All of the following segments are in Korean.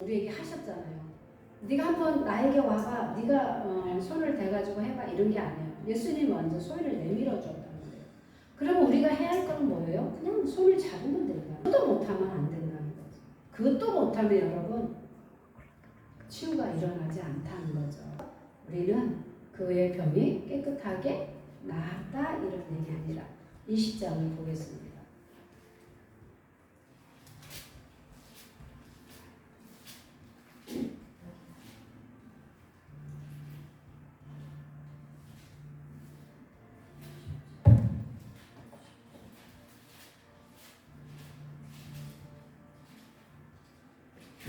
우리에게 하셨잖아요. 네가 한번 나에게 와봐. 네가 손을 대가지고 해봐. 이런 게 아니에요. 예수님이 먼저 손을 내밀어 줬다는 거예요. 그러면 우리가 해야 할 건 뭐예요? 그냥 손을 잡으면 된다. 그것도 못하면 안 된다는 거죠. 그것도 못하면 여러분 치유가 일어나지 않다는 거죠. 우리는 그의 병이 깨끗하게 나았다 이런 얘기합니다. 20장을 보겠습니다.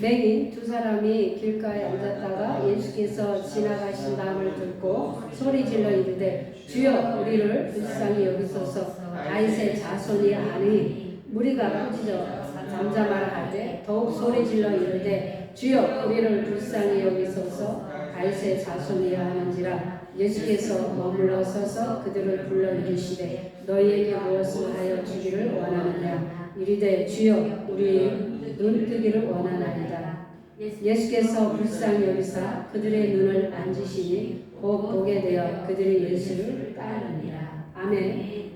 맹인 두 사람이 길가에 앉았다가 예수께서 지나가신다함을 듣고 소리질러 이르되 주여 우리를 불쌍히 여기소서. 다윗의 자손이 아니 무리가 꾸짖어 잠잠하라 하되 더욱 소리질러 이르되 주여 우리를 불쌍히 여기소서. 다윗의 자손이 하는지라. 예수께서 머물러 서서 그들을 불러 이르시되 너희에게 무엇을 하여 주기를 원하느냐. 이르되 주여 우리 눈뜨기를 원하나이다. 예수께서 불쌍히 여기사 그들의 눈을 만지시니 곧 보게 되어 그들이 예수를 따르니라. 아멘.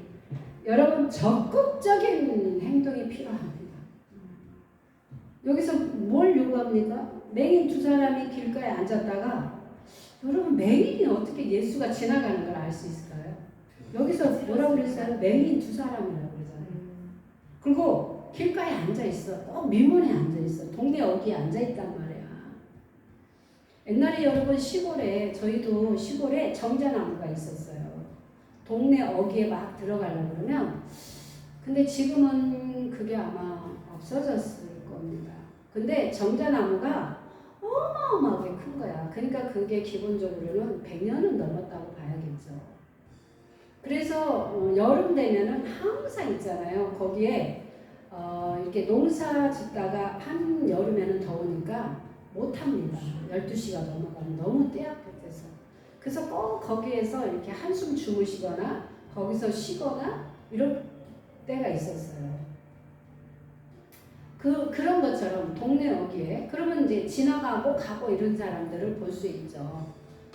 여러분 적극적인 행동이 필요합니다. 여기서 뭘 요구합니까? 맹인 두 사람이 길가에 앉았다가 여러분 맹인이 어떻게 예수가 지나가는 걸 알 수 있을까요? 여기서 뭐라고 그랬어요? 맹인 두 사람이라고 그러잖아요. 그리고 길가에 앉아있어. 민원에 앉아있어. 동네 어귀에 앉아있단 말이야. 옛날에 여러분 시골에 저희도 시골에 정자나무가 있었어요. 동네 어귀에 막 들어가려고 그러면 근데 지금은 그게 아마 없어졌을 겁니다. 근데 정자나무가 어마어마하게 큰 거야. 그러니까 그게 기본적으로는 100년은 넘었다고 봐야겠죠. 그래서 여름 되면은 항상 있잖아요. 거기에 이렇게 농사 짓다가 한 여름에는 더우니까 못합니다. 12시가 넘어가면 너무 떼약볕에서. 그래서 꼭 거기에서 이렇게 한숨 주무시거나 거기서 쉬거나 이런 때가 있었어요. 그런 것처럼 동네 어귀에 그러면 이제 지나가고 가고 이런 사람들을 볼 수 있죠.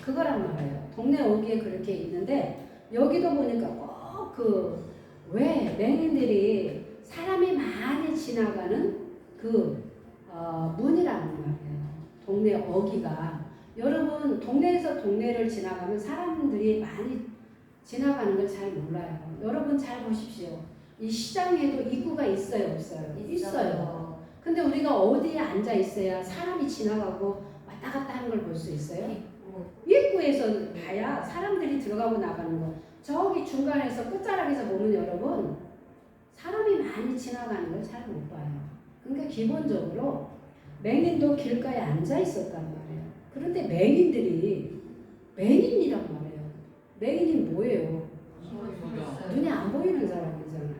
그거란 말이에요. 동네 어귀에 그렇게 있는데 여기도 보니까 꼭 왜 맹인들이 사람이 많이 지나가는 문이라는 말이에요. 동네 어귀가. 여러분 동네에서 동네를 지나가면 사람들이 많이 지나가는 걸 잘 몰라요. 여러분 잘 보십시오. 이 시장에도 입구가 있어요, 없어요? 있어요. 근데 우리가 어디에 앉아 있어야 사람이 지나가고 왔다 갔다 하는 걸 볼 수 있어요? 입구에서 봐야 사람들이 들어가고 나가는 거. 저기 중간에서 끝자락에서 보면 여러분 사람이 많이 지나가는 걸 잘 못 봐요. 그러니까 기본적으로 맹인도 길가에 앉아 있었단 말이에요. 그런데 맹인이란 말이에요. 맹인이 뭐예요? 눈이 안 보이는 사람이잖아요.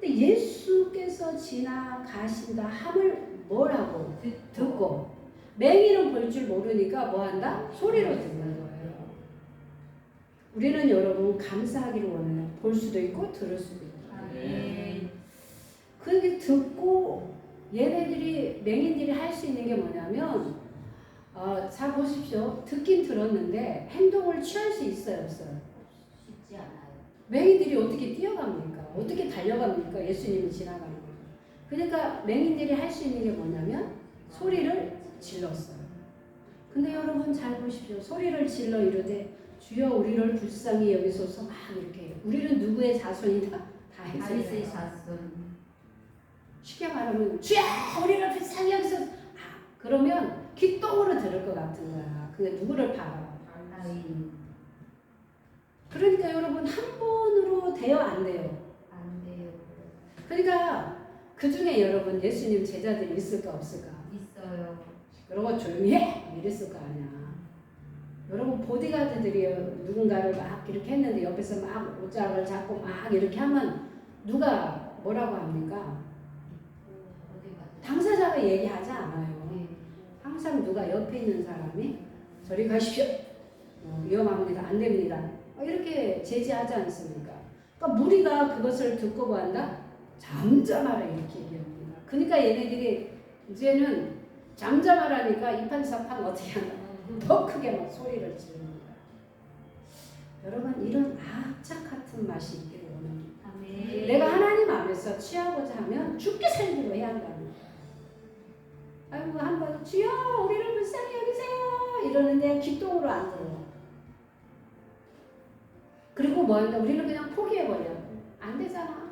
근데 예수께서 지나가신다 함을 뭐라고 듣고 맹인은 볼 줄 모르니까 뭐한다? 소리로 듣는 거예요. 우리는 여러분 감사하기를 원해요. 볼 수도 있고 들을 수도 있고. 그게 듣고 얘네들이 맹인들이 할 수 있는 게 뭐냐면 잘 보십시오. 듣긴 들었는데 행동을 취할 수 있어요, 없어요? 쉽지 않아요. 맹인들이 어떻게 뛰어갑니까? 어떻게 달려갑니까? 예수님이 지나가는 거. 그러니까 맹인들이 할 수 있는 게 뭐냐면 소리를 질렀어요. 근데 여러분 잘 보십시오. 소리를 질러 이르되 주여 우리를 불쌍히 여기소서 막 이렇게. 우리는 누구의 자손이다? 다윗의 자손. 쉽게 말하면 주여 우리를 불쌍히 여기소서. 그러면 귓동으로 들을 것 같은 거야. 근데 누구를 바라? 그러니까 여러분 한 번으로 돼요, 안 돼요? 안 돼요. 그러니까 그 중에 여러분 예수님 제자들이 있을까 없을까? 있어요. 그러고 조용히 해! 이랬을 거 아니야. 여러분 보디가드들이 누군가를 막 이렇게 했는데 옆에서 막 옷자락을 잡고 막 이렇게 하면 누가 뭐라고 합니까? 당사자가 얘기하지 않아요. 항상 누가 옆에 있는 사람이 저리 가십시오. 위험합니다. 안 됩니다. 이렇게 제지하지 않습니까? 그러니까 무리가 그것을 듣고 뭐한다? 잠잠하라 이렇게 얘기합니다. 그러니까 얘네들이 이제는 잠잠하라니까 이판사판 어떻게 하나 더 크게 막 소리를 지르는 거야. 여러분 이런 악착 같은 맛이 있기를 원합니다. 아멘. 내가 하나님 앞에서 취하고자 하면 죽게 살기로 해야 한다는 거야. 아이고 한번 주여 우리를 불쌍히 여기세요 이러는데 기똥으로 안 들어. 그리고 뭐 한다? 우리는 그냥 포기해버려. 안 되잖아.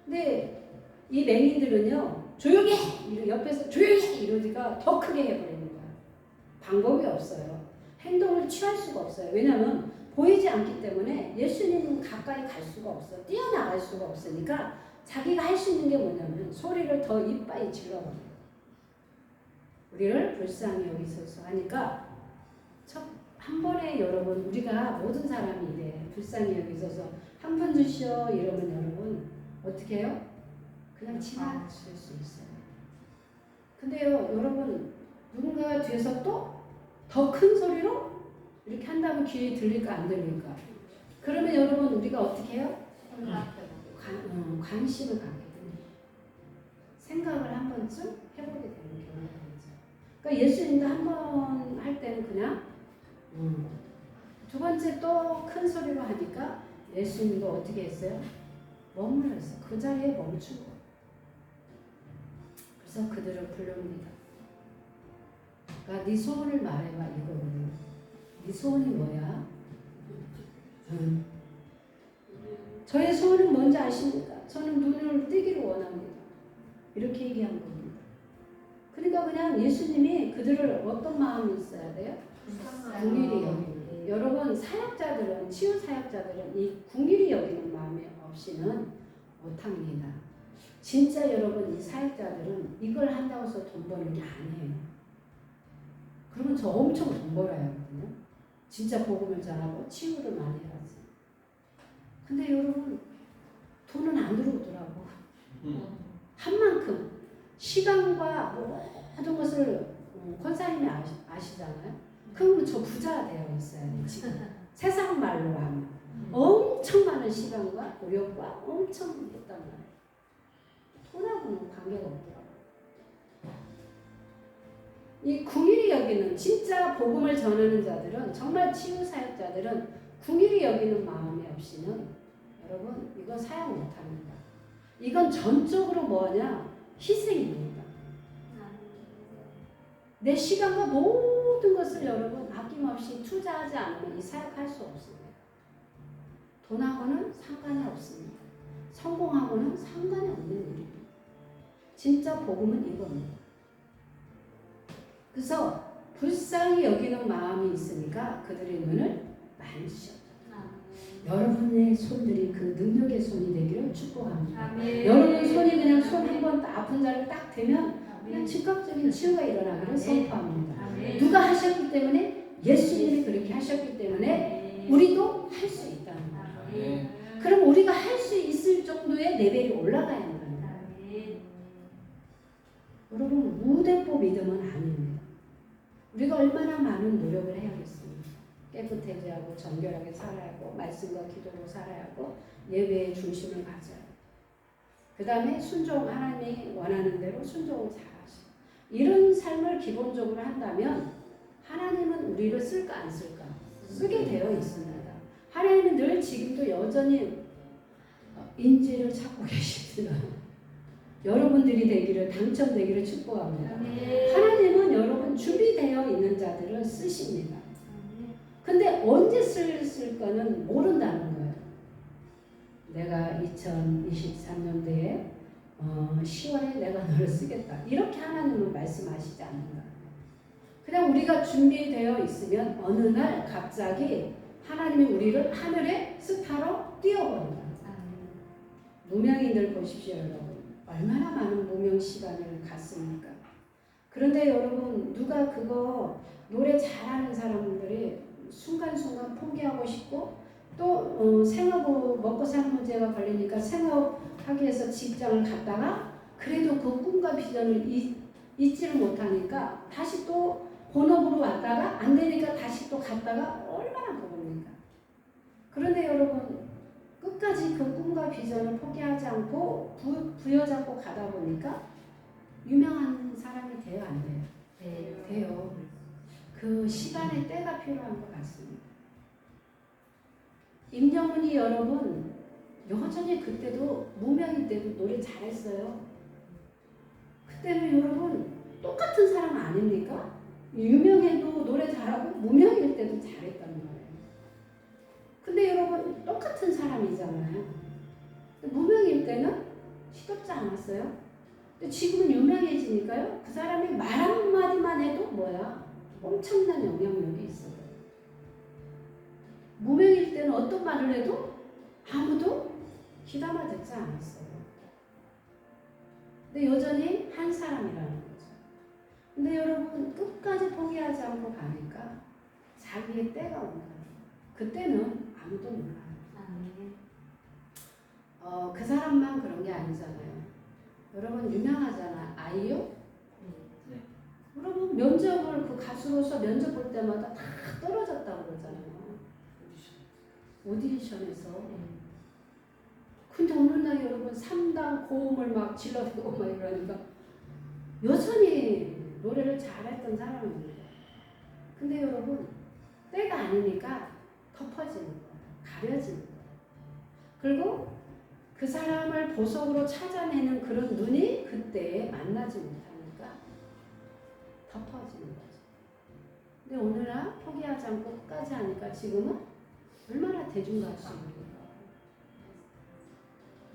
근데 이 맹인들은요 조용히 해! 옆에서 조용히 해! 이러니까 더 크게 해버리는 거야. 방법이 없어요. 행동을 취할 수가 없어요. 왜냐하면 보이지 않기 때문에 예수님은 가까이 갈 수가 없어. 뛰어나갈 수가 없으니까 자기가 할 수 있는 게 뭐냐면 소리를 더 이빠이 질러버려요. 우리를 불쌍히 여기소서 하니까 한 번에 여러분 우리가 모든 사람이 이래 불쌍히 여기소서 한 번 주시오 이러면 여러분 어떻게 해요? 그냥 지나칠 수 있어요. 근데요 여러분 누군가가 뒤에서 또 더 큰 소리로 이렇게 한다면 귀에 들릴까 안 들릴까? 그러면 여러분 우리가 어떻게 해요? 관심을 갖게 됩니다. 생각을 한 번쯤 해보게 되는 경우가 있죠. 그러니까 예수님도 한 번 할 때는 그냥 두 번째 또 큰 소리로 하니까 예수님도 어떻게 했어요? 머물렀어요. 그 자리에 멈추고. 그래서 그들을 부릅니다. 그러니까 네 소원을 말해봐 이거거든요. 네 소원이 뭐야? 저의 소원은 뭔지 아십니까? 저는 눈을 뜨기를 원합니다. 이렇게 얘기한 겁니다. 그러니까 그냥 예수님이 그들을 어떤 마음이 있어야 돼요? 궁일이 여기는. 여러분 사역자들은 치유 사역자들은 이 궁일이 여기는 마음이 없이는 못합니다. 진짜 여러분 이 사역자들은 이걸 한다고 해서 돈 버는 게 아니에요. 그러면 저 엄청 돈 벌어야 하거든요. 진짜 복음을 전하고 치유를 많이 하지. 근데 여러분 돈은 안 들어오더라고. 한 만큼 시간과 모든 것을 권사님이 아시잖아요. 그러면 저 부자가 되어 있어야 돼 지금. 세상 말로 하면 엄청 많은 시간과 노력과 엄청 했단 말이에요. 돈하고는 관계가 없더라고요. 이 궁일이 여기는 진짜 복음을 전하는 자들은 정말 치유 사역자들은 궁일이 여기는 마음이 없이는 여러분 이거 사역 못합니다. 이건 전적으로 뭐냐? 희생입니다. 내 시간과 모든 것을 여러분 아낌없이 투자하지 않으면 이 사역할 수 없습니다. 돈하고는 상관이 없습니다. 성공하고는 상관이 없는 일입니다. 진짜 복음은 이겁니다. 그래서 불쌍히 여기는 마음이 있으니까 그들의 눈을 많이 주셨다. 여러분의 손들이 그 능력의 손이 되기를 축복합니다. 아멘. 여러분 손이 그냥 손 한 번 아픈 자를 딱 대면 그냥 즉각적인 치유가 일어나기를 선포합니다. 아멘. 누가 하셨기 때문에 예수님이 그렇게 하셨기 때문에 우리도 할 수 있다는 거예요. 그럼 우리가 할 수 있을 정도의 레벨이 올라가야 한다는 거예요. 여러분 무대법 믿음은 아닙니다. 우리가 얼마나 많은 노력을 해야겠습니까? 깨끗해져야 하고 정결하게 살아야 하고 말씀과 기도로 살아야 하고 예배의 중심을 가져야 하고 그 다음에 순종 하나님이 원하는 대로 순종을 잘하시고 이런 삶을 기본적으로 한다면 하나님은 우리를 쓸까 안 쓸까? 쓰게 되어 있습니다. 하나님은 늘 지금도 여전히 인재를 찾고 계십니다. 여러분들이 되기를 당첨되기를 축복합니다. 하나님은 여러분 준비되어 있는 자들을 쓰십니다. 근데 언제 쓸 거는 모른다는 거예요. 내가 2023년도에 10월에 내가 너를 쓰겠다. 이렇게 하나님은 말씀하시지 않는다. 그냥 우리가 준비되어 있으면 어느 날 갑자기 하나님이 우리를 하늘의 스타로 띄워버린다. 무명인들 보십시오 여러분. 얼마나 많은 무명 시간을 갔습니까? 그런데 여러분 누가 그거 노래 잘하는 사람들이 순간순간 포기하고 싶고 또 생업 먹고 사는 문제가 걸리니까 생업하기 위해서 직장을 갔다가 그래도 그 꿈과 비전을 잊지를 못하니까 다시 또 본업으로 왔다가 안 되니까 다시 또 갔다가 얼마나 그럽니까? 그런데 여러분 끝까지 그 꿈과 비전을 포기하지 않고 부여잡고 가다 보니까 유명한 사람이 돼요, 안 돼요? 네. 돼요. 그 시간의 때가 필요한 것 같습니다. 임영웅이 여러분 여전히 그때도 무명일 때도 노래 잘했어요. 그때는 여러분 똑같은 사람 아닙니까? 유명해도 노래 잘하고 무명일 때도 잘했단 말이에요. 근데 여러분 똑같은 사람이잖아요. 무명일 때는 시덥지 않았어요. 근데 지금은 유명해지니까요. 그 사람이 말 한마디만 해도 뭐야? 엄청난 영향력이 있어요. 무명일 때는 어떤 말을 해도 아무도 귀담아 듣지 않았어요. 근데 여전히 한 사람이라는 거죠. 근데 여러분 끝까지 포기하지 않고 가니까 자기의 때가 온다. 그때는 아무도 몰라요. 그 사람만 그런 게 아니잖아요. 여러분 유명하잖아. 아이유? 네. 여러분 면접을 그 가수로서 면접 볼 때마다 다 떨어졌다고 그러잖아요. 오디션에서. 근데 어느 날 여러분 3단 고음을 막 질러대고 막 이러니까 여전히 노래를 잘했던 사람입니다. 근데 여러분 때가 아니니까 덮어지는 거예요. 가려지는 거예요. 그리고 그 사람을 보석으로 찾아내는 그런 눈이 그때 만나지 못하니까 덮어지는 거죠. 근데 오늘날 포기하지 않고 끝까지 하니까 지금은 얼마나 대중가수입니까?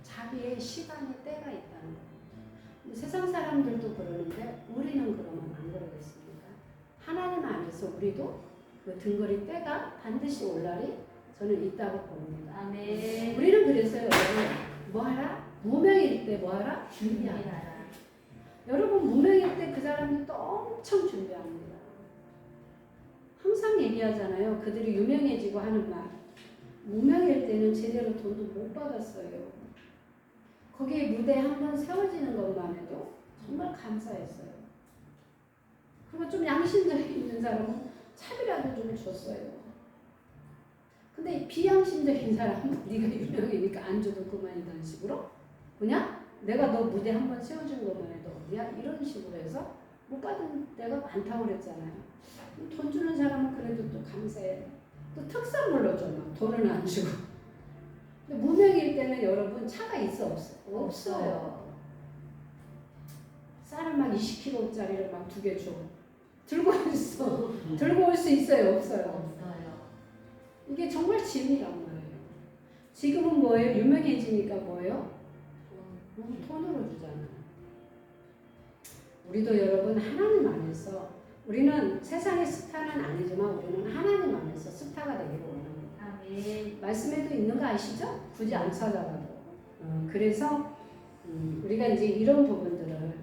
자기의 시간의 때가 있다는 거예요. 세상 사람들도 그러는데 우리는 그러면 안 그러겠습니까? 하나님 안에서 우리도 그 등거리 때가 반드시 올 날이 저는 있다고 봅니다. 아멘. 우리는 그래서요, 여러분 뭐하라? 무명일 때 뭐하라? 준비하라. 여러분 무명일 때 그 사람들도 엄청 준비합니다. 항상 얘기하잖아요. 그들이 유명해지고 하는 말. 무명일 때는 제대로 돈도 못 받았어요. 거기에 무대에 한번 세워지는 것만 해도 정말 감사했어요. 그리고 좀 양심적이 있는 사람은 차비라도 좀 줬어요. 근데 비양심적인 사람은 네가 유명이니까 안 줘도 그만이라는 식으로 그냥 내가 너 무대 한번 세워준 것만 해도 어디야? 이런 식으로 해서 못 받은 데가 많다고 그랬잖아요. 돈 주는 사람은 그래도 또 감사해. 또 특선물로 줘. 막 돈은 안 주고. 근데 무명일 때는 여러분 차가 있어 없어? 없어요. 쌀을 막 20kg짜리를 막 2개 줘. 들고 있어. 들고 올 수 있어요? 없어요? 없어요. 이게 정말 진리란 말이에요. 지금은 뭐예요? 유명해지니까 뭐예요? 돈으로 주잖아요. 우리도 여러분 하나님 안에서 우리는 세상의 스타는 아니지만 우리는 하나님 안에서 스타가 되기를 원합니다. 아멘. 말씀에도 있는 거 아시죠? 굳이 안 찾아가도. 그래서 우리가 이제 이런 부분들을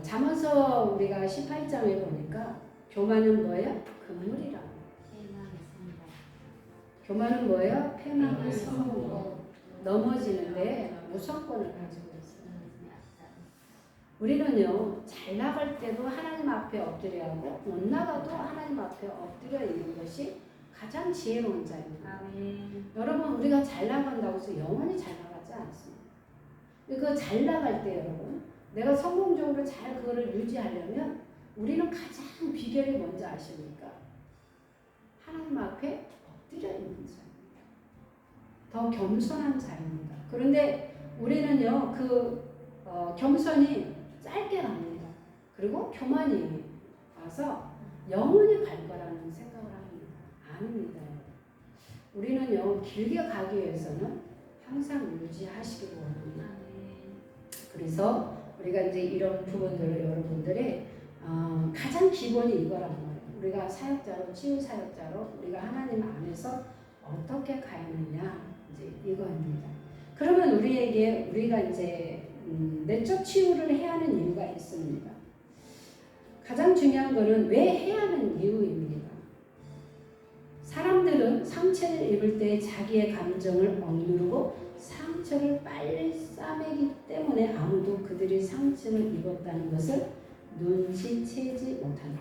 잠언서 우리가 18장에 보니까 교만은 뭐예요? 금물이라고. 희망했습니다. 교만은 뭐예요? 패망을 선물로 넘어지는데 무성권을 가지고 있어요. 우리는요 잘 나갈 때도 하나님 앞에 엎드려 하고 못 나가도 하나님 앞에 엎드려 있는 것이 가장 지혜로운 자입니다. 아멘. 여러분 우리가 잘 나간다고 해서 영원히 잘 나가지 않습니다. 그 잘 나갈 때 여러분 내가 성공적으로 잘 그거를 유지하려면 우리는 가장 비결이 뭔지 아십니까? 하나님 앞에 엎드려 있는 자입니다. 더 겸손한 자입니다. 그런데 우리는요 겸손이 짧게 갑니다. 그리고 교만이 와서 영원히 갈 거라는 생각을 합니다. 아닙니다. 우리는요 길게 가기 위해서는 항상 유지하시기를 원합니다. 그래서 우리가 이제 이런 부분들을 여러분들이 가장 기본이 이거란 말이에요. 우리가 사역자로 치유 사역자로 우리가 하나님 안에서 어떻게 가느냐 이제 이거입니다. 그러면 우리가 이제 내적 치유를 해야 하는 이유가 있습니다. 가장 중요한 거는 왜 해야 하는 이유입니다. 사람들은 상처를 입을 때 자기의 감정을 억누르고 상처를 빨리 싸매기 때문에 아무도 그들이 상처를 입었다는 것을 눈치채지 못한다.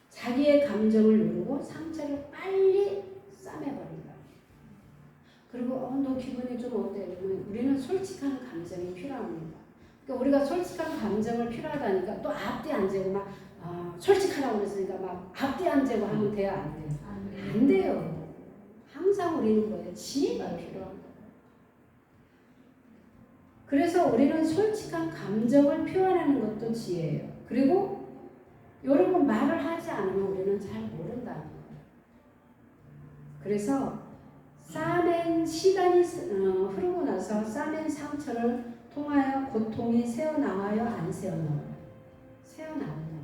자기의 감정을 누르고 상처를 빨리 싸매버린다. 그리고 너 기분이 좀 어때? 그러면 우리는 솔직한 감정이 필요합니다. 그러니까 우리가 솔직한 감정을 필요하다니까 또 앞뒤 안 재고 막 솔직하라고 그랬으니까 막 앞뒤 안 재고 하면 돼요, 안 돼요? 안 돼요. 항상 우리는 뭐예요? 지혜가 필요합니다. 그래서 우리는 솔직한 감정을 표현하는 것도 지혜예요. 그리고 여러분 말을 하지 않으면 우리는 잘 모른다는 거예요. 그래서 쌓아낸 시간이 흐르고 나서 쌓아낸 상처를 통하여 고통이 새어나와요, 안 새어나와요? 새어나온다는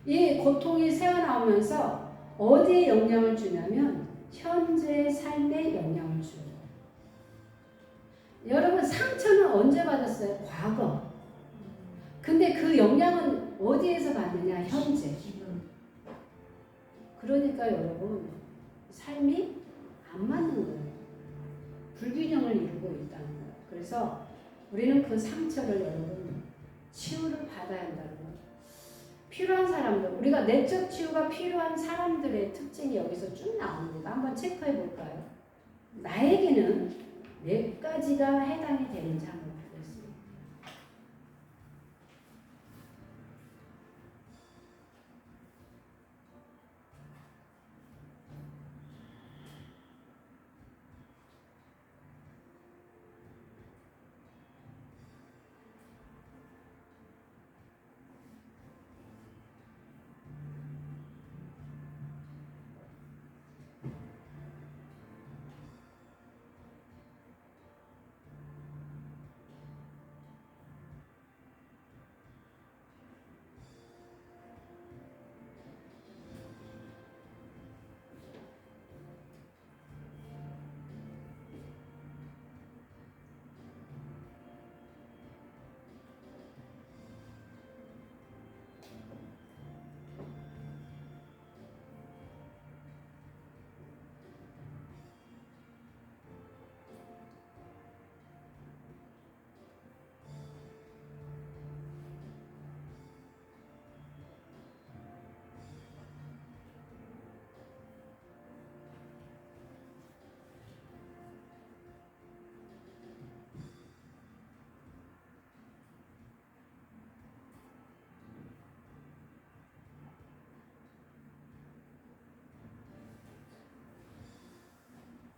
거예요. 이 고통이 새어나오면서 어디에 영향을 주냐면 현재의 삶에 영향을 줘요. 여러분 상처는 언제 받았어요? 과거. 근데 그 영향은 어디에서 받느냐? 현재. 그러니까 여러분 삶이 안 맞는 거예요. 불균형을 이루고 있다는 거예요. 그래서 우리는 그 상처를 여러분 치유를 받아야 한다는 거예요. 필요한 사람들, 우리가 내적 치유가 필요한 사람들의 특징이 여기서 쭉 나옵니다. 한번 체크해 볼까요? 나에게는 몇 가지가 해당이 되는지 한번